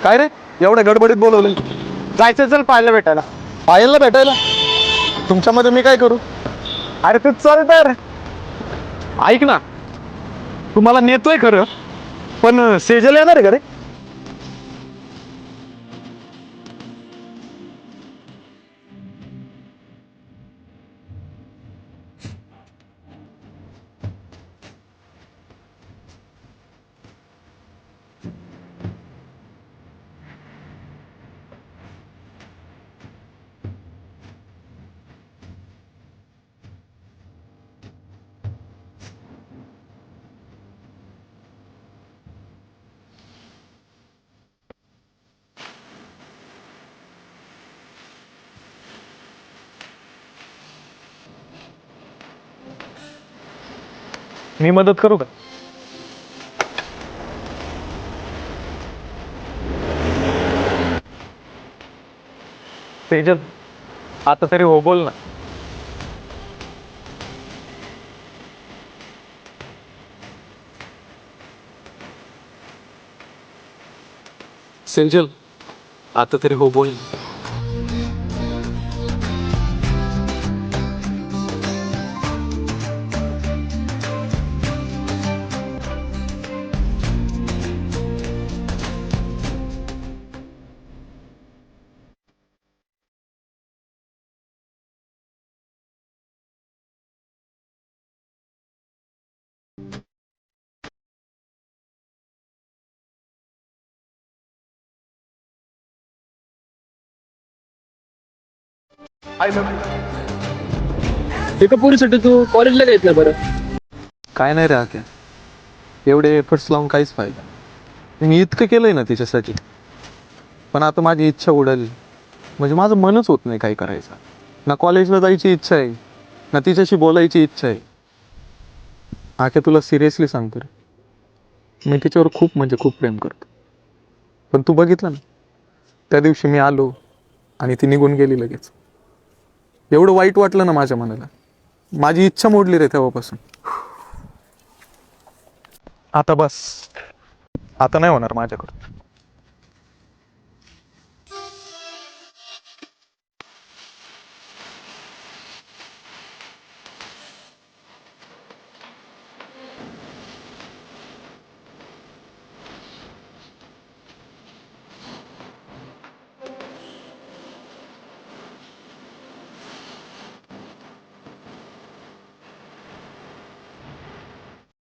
काय रे एवढ्या गडबडीत बोलवलं? जायचं चल पाहायला भेटायला. पायलला भेटायला? तुमच्यामध्ये मी काय करू? अरे तू चल तर. ऐक ना, तुम्हाला नेतोय खरं, पण सेजल येणार आहे का रे? मी मदत करू का? सेजल, आता तरी हो बोल ना. सेंजल, आता तरी हो बोल. एका पोरीसाठी तू कॉलेजला घेतलं बरं. काय नाही रे आत्या, एवढे एफर्ट्स लावून काहीच फायदा. मी इतकं केलंय ना तिच्यासाठी, पण आता माझी इच्छा उडाली. म्हणजे माझं मनच होत नाही काही करायचं. ना कॉलेजला जायची इच्छा आहे, ना तिच्याशी बोलायची इच्छा आहे. आख्या तुला सिरियसली सांगतो रे, मी तिच्यावर खूप म्हणजे खूप प्रेम करतो. पण तू बघितलं ना, त्या दिवशी मी आलो आणि ती निघून गेली लगेच. एवढं वाईट वाटलं ना माझ्या मनाला. माझी इच्छा मोडली रे तेव्हापासून. आता बस, आता नाही होणार माझ्याकडून.